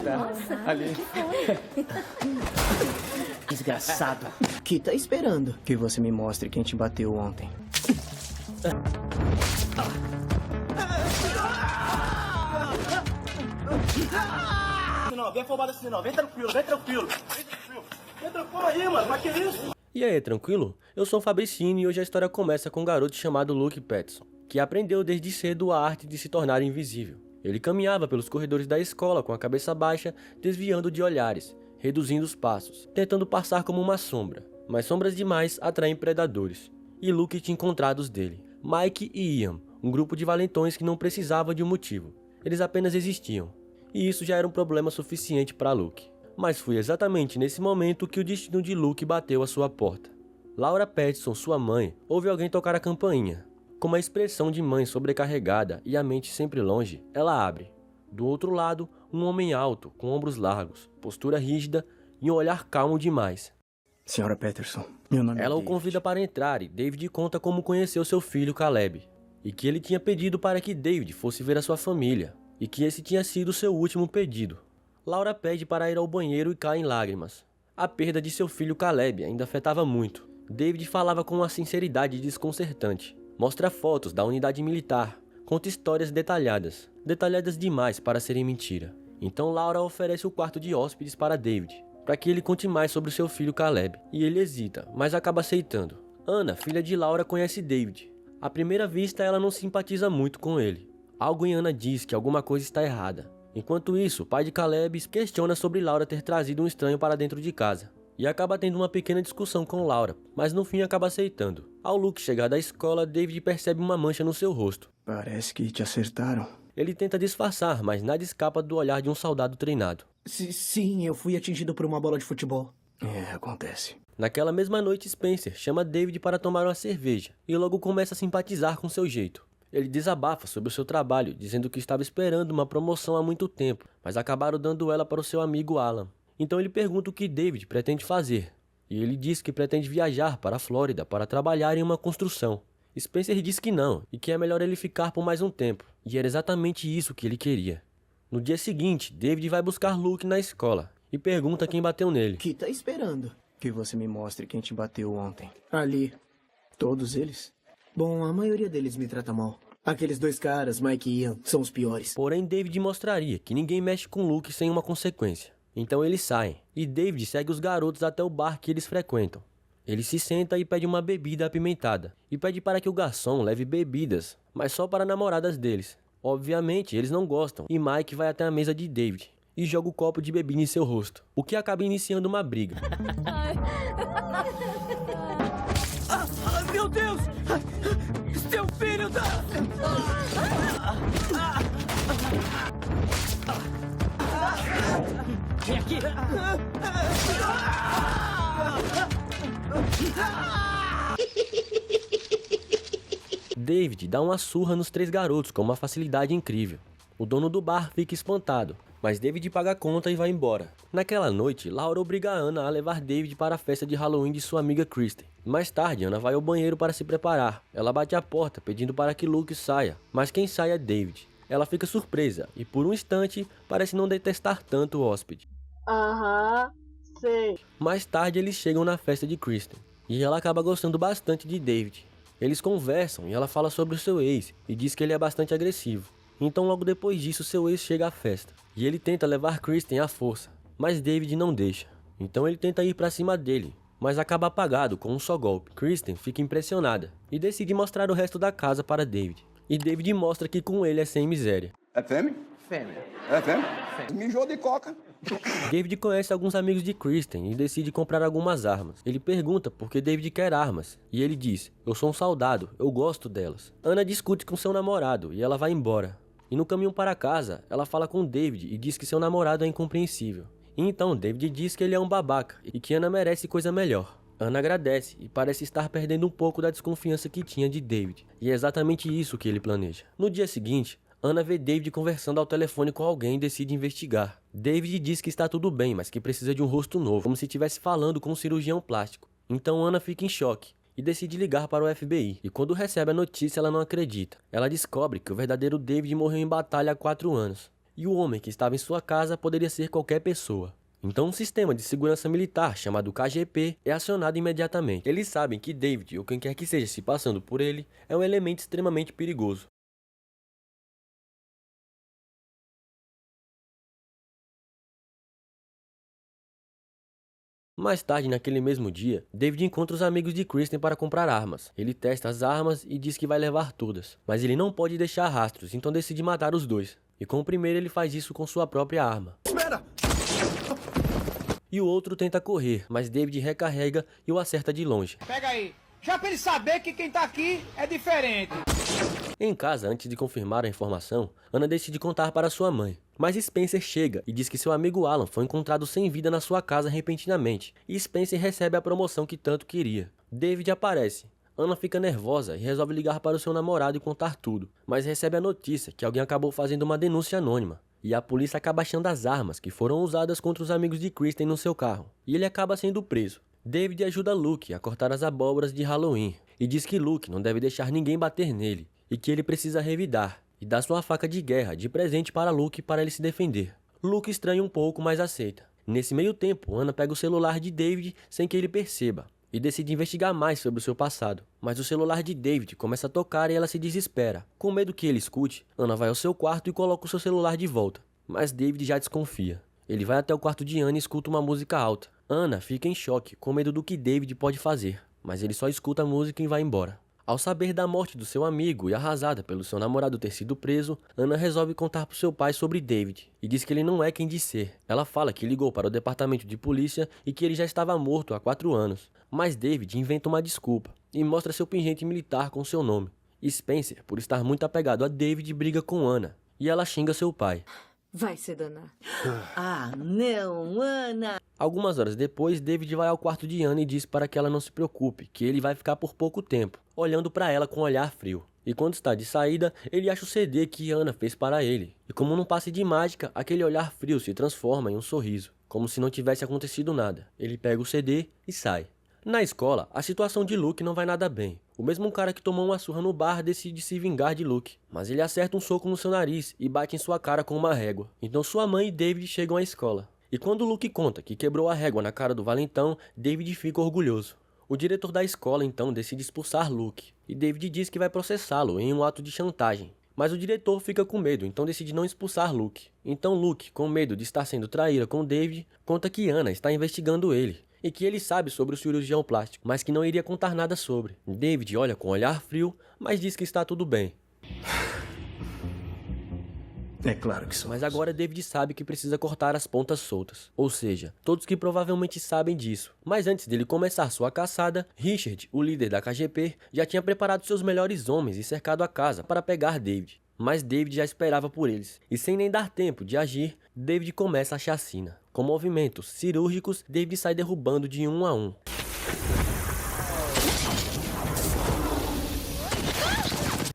Nossa, ali. que foi? Desgraçado. Que tá esperando? Que você me mostre quem te bateu ontem. Não, vem afobado assim não, vem tranquilo, vem tranquilo. Vem tranquilo aí, mano, mas que isso? E aí, tranquilo? Eu sou o Fabricino e hoje a história começa com um garoto chamado Luke Patterson, que aprendeu desde cedo a arte de se tornar invisível. Ele caminhava pelos corredores da escola com a cabeça baixa, desviando de olhares, reduzindo os passos, tentando passar como uma sombra. Mas sombras demais atraem predadores. E Luke tinha encontrado os dele, Mike e Ian, um grupo de valentões que não precisava de um motivo. Eles apenas existiam. E isso já era um problema suficiente para Luke. Mas foi exatamente nesse momento que o destino de Luke bateu à sua porta. Laura Patterson, sua mãe, ouve alguém tocar a campainha. Com uma expressão de mãe sobrecarregada e a mente sempre longe, ela abre. Do outro lado, um homem alto, com ombros largos, postura rígida e um olhar calmo demais. Senhora Patterson, meu nome é Ela o David. convida para entrar e David conta como conheceu seu filho Caleb. E que ele tinha pedido para que David fosse ver a sua família. E que esse tinha sido seu último pedido. Laura pede para ir ao banheiro e cai em lágrimas. A perda de seu filho Caleb ainda afetava muito. David falava com uma sinceridade desconcertante. Mostra fotos da unidade militar. Conta histórias detalhadas. Detalhadas demais para serem mentira. Então Laura oferece o quarto de hóspedes para David, para que ele conte mais sobre seu filho Caleb. E ele hesita, mas acaba aceitando. Ana, filha de Laura, conhece David. À primeira vista ela não simpatiza muito com ele. Algo em Ana diz que alguma coisa está errada. Enquanto isso, o pai de Caleb questiona sobre Laura ter trazido um estranho para dentro de casa. E acaba tendo uma pequena discussão com Laura, mas no fim acaba aceitando. Ao Luke chegar da escola, David percebe uma mancha no seu rosto. Parece que te acertaram. Ele tenta disfarçar, mas nada escapa do olhar de um soldado treinado. Sim, eu fui atingido por uma bola de futebol. É, acontece. Naquela mesma noite, Spencer chama David para tomar uma cerveja e logo começa a simpatizar com seu jeito. Ele desabafa sobre o seu trabalho, dizendo que estava esperando uma promoção há muito tempo, mas acabaram dando ela para o seu amigo Alan. Então ele pergunta o que David pretende fazer, e ele diz que pretende viajar para a Flórida para trabalhar em uma construção. Spencer diz que não, e que é melhor ele ficar por mais um tempo, e era exatamente isso que ele queria. No dia seguinte, David vai buscar Luke na escola, e pergunta quem bateu nele. Que tá esperando? Que você me mostre quem te bateu ontem. Ali. Todos eles? Bom, a maioria deles me trata mal. Aqueles dois caras, Mike e Ian, são os piores. Porém, David mostraria que ninguém mexe com Luke sem uma consequência. Então eles saem, e David segue os garotos até o bar que eles frequentam. Ele se senta e pede uma bebida apimentada, e pede para que o garçom leve bebidas, mas só para namoradas deles. Obviamente, eles não gostam, e Mike vai até a mesa de David e joga o copo de bebida em seu rosto, o que acaba iniciando uma briga. Meu Deus! Seu filho da... Vem aqui! David dá uma surra nos três garotos com uma facilidade incrível. O dono do bar fica espantado, mas David paga a conta e vai embora. Naquela noite, Laura obriga a Ana a levar David para a festa de Halloween de sua amiga Kristen. Mais tarde, Ana vai ao banheiro para se preparar. Ela bate a porta pedindo para que Luke saia, mas quem sai é David. Ela fica surpresa e por um instante parece não detestar tanto o hóspede. Sei. Mais tarde eles chegam na festa de Kristen e ela acaba gostando bastante de David. Eles conversam e ela fala sobre o seu ex e diz que ele é bastante agressivo. Então logo depois disso seu ex chega à festa e ele tenta levar Kristen à força, mas David não deixa. Então ele tenta ir pra cima dele, mas acaba apagado com um só golpe. Kristen fica impressionada e decide mostrar o resto da casa para David. E David mostra que com ele é sem miséria. É fêmea? Fêmea. É fêmea? Mijou de coca. David conhece alguns amigos de Kristen e decide comprar algumas armas. Ele pergunta por que David quer armas, e ele diz, eu sou um soldado, eu gosto delas. Ana discute com seu namorado e ela vai embora. E no caminho para casa, ela fala com David e diz que seu namorado é incompreensível. E então David diz que ele é um babaca e que Ana merece coisa melhor. Ana agradece e parece estar perdendo um pouco da desconfiança que tinha de David. E é exatamente isso que ele planeja. No dia seguinte, Ana vê David conversando ao telefone com alguém e decide investigar. David diz que está tudo bem, mas que precisa de um rosto novo, como se estivesse falando com um cirurgião plástico. Então Ana fica em choque e decide ligar para o FBI. E quando recebe a notícia, ela não acredita. Ela descobre que o verdadeiro David morreu em batalha há 4 anos. e o homem que estava em sua casa poderia ser qualquer pessoa. Então um sistema de segurança militar chamado KGP é acionado imediatamente. Eles sabem que David, ou quem quer que seja se passando por ele, é um elemento extremamente perigoso. Mais tarde, naquele mesmo dia, David encontra os amigos de Kristen para comprar armas. Ele testa as armas e diz que vai levar todas, mas ele não pode deixar rastros, então decide matar os dois. E com o primeiro ele faz isso com sua própria arma. Espera! E o outro tenta correr, mas David recarrega e o acerta de longe. Pega aí. Já pra ele saber que quem tá aqui é diferente. Em casa, antes de confirmar a informação, Anna decide contar para sua mãe. Mas Spencer chega e diz que seu amigo Alan foi encontrado sem vida na sua casa repentinamente, e Spencer recebe a promoção que tanto queria. David aparece. Anna fica nervosa e resolve ligar para o seu namorado e contar tudo, mas recebe a notícia que alguém acabou fazendo uma denúncia anônima. E a polícia acaba achando as armas que foram usadas contra os amigos de Kristen no seu carro, e ele acaba sendo preso. David ajuda Luke a cortar as abóboras de Halloween, e diz que Luke não deve deixar ninguém bater nele, e que ele precisa revidar, e dá sua faca de guerra de presente para Luke para ele se defender. Luke estranha um pouco, mas aceita. Nesse meio tempo, Anna pega o celular de David sem que ele perceba, e decide investigar mais sobre o seu passado. Mas o celular de David começa a tocar e ela se desespera. Com medo que ele escute, Anna vai ao seu quarto e coloca o seu celular de volta. Mas David já desconfia. Ele vai até o quarto de Anna e escuta uma música alta. Anna fica em choque, com medo do que David pode fazer, mas ele só escuta a música e vai embora. Ao saber da morte do seu amigo e arrasada pelo seu namorado ter sido preso, Anna resolve contar para seu pai sobre David e diz que ele não é quem diz ser. Ela fala que ligou para o departamento de polícia e que ele já estava morto há 4 anos. Mas David inventa uma desculpa e mostra seu pingente militar com seu nome. Spencer, por estar muito apegado a David, briga com Anna e ela xinga seu pai. Vai se danar. Ah, não, Ana! Algumas horas depois, David vai ao quarto de Anna e diz para que ela não se preocupe, que ele vai ficar por pouco tempo, olhando para ela com um olhar frio. E quando está de saída, ele acha o CD que Anna fez para ele. E como num passe de mágica, aquele olhar frio se transforma em um sorriso, como se não tivesse acontecido nada. Ele pega o CD e sai. Na escola, a situação de Luke não vai nada bem. O mesmo cara que tomou uma surra no bar decide se vingar de Luke, mas ele acerta um soco no seu nariz e bate em sua cara com uma régua. Então sua mãe e David chegam à escola. E quando Luke conta que quebrou a régua na cara do valentão, David fica orgulhoso. O diretor da escola então decide expulsar Luke, e David diz que vai processá-lo em um ato de chantagem. Mas o diretor fica com medo, então decide não expulsar Luke. Então Luke, com medo de estar sendo traíra com David, conta que Anna está investigando ele, e que ele sabe sobre o cirurgião plástico, mas que não iria contar nada sobre. David olha com um olhar frio, mas diz que está tudo bem. É claro que somos. Mas agora David sabe que precisa cortar as pontas soltas. Ou seja, todos que provavelmente sabem disso. Mas antes dele começar sua caçada, Richard, o líder da KGP, já tinha preparado seus melhores homens e cercado a casa para pegar David. Mas David já esperava por eles. E sem nem dar tempo de agir, David começa a chacina. Com movimentos cirúrgicos, David sai derrubando de um a um.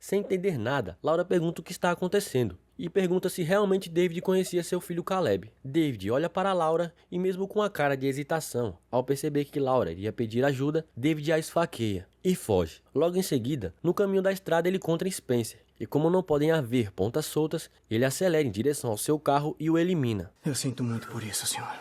Sem entender nada, Laura pergunta o que está acontecendo e pergunta se realmente David conhecia seu filho Caleb. David olha para Laura e, mesmo com a cara de hesitação, ao perceber que Laura iria pedir ajuda, David a esfaqueia e foge. Logo em seguida, no caminho da estrada ele encontra Spencer e, como não podem haver pontas soltas, ele acelera em direção ao seu carro e o elimina. Eu sinto muito por isso, senhor.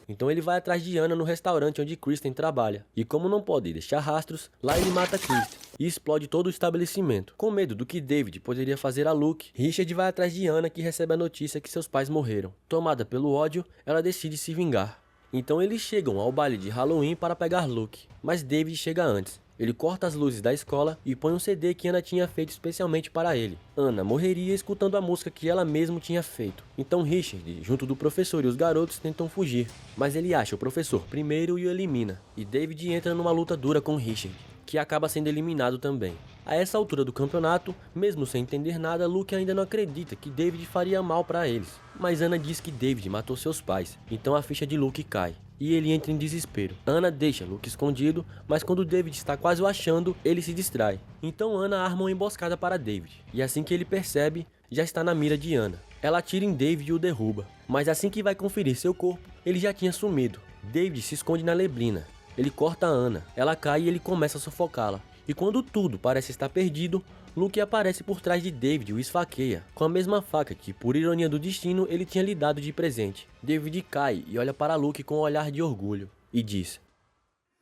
Então ele vai atrás de Anna no restaurante onde Kristen trabalha. E como não pode deixar rastros, lá ele mata Kristen e explode todo o estabelecimento. Com medo do que David poderia fazer a Luke, Richard vai atrás de Anna, que recebe a notícia que seus pais morreram. Tomada pelo ódio, ela decide se vingar. Então eles chegam ao baile de Halloween para pegar Luke, mas David chega antes. Ele corta as luzes da escola e põe um CD que Anna tinha feito especialmente para ele. Anna morreria escutando a música que ela mesma tinha feito. Então Richard, junto do professor e os garotos, tentam fugir. Mas ele acha o professor primeiro e o elimina. E David entra numa luta dura com Richard, que acaba sendo eliminado também. A essa altura do campeonato, mesmo sem entender nada, Luke ainda não acredita que David faria mal para eles. Mas Anna diz que David matou seus pais, então a ficha de Luke cai. E ele entra em desespero. Anna deixa Luke escondido, mas quando David está quase o achando, ele se distrai. Então Anna arma uma emboscada para David, e assim que ele percebe, já está na mira de Anna. Ela atira em David e o derruba, mas assim que vai conferir seu corpo, ele já tinha sumido. David se esconde na neblina. Ele corta Anna, ela cai e ele começa a sufocá-la. E quando tudo parece estar perdido, Luke aparece por trás de David e o esfaqueia, com a mesma faca que, por ironia do destino, ele tinha lhe dado de presente. David cai e olha para Luke com um olhar de orgulho, e diz: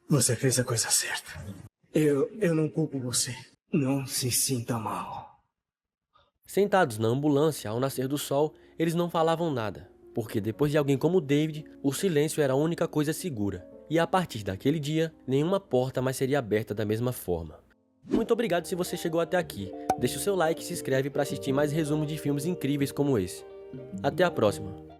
Você fez a coisa certa. Eu não culpo você. Não se sinta mal. Sentados na ambulância ao nascer do sol, eles não falavam nada, porque depois de alguém como David, o silêncio era a única coisa segura. E a partir daquele dia, nenhuma porta mais seria aberta da mesma forma. Muito obrigado se você chegou até aqui. Deixe o seu like e se inscreve para assistir mais resumos de filmes incríveis como esse. Até a próxima!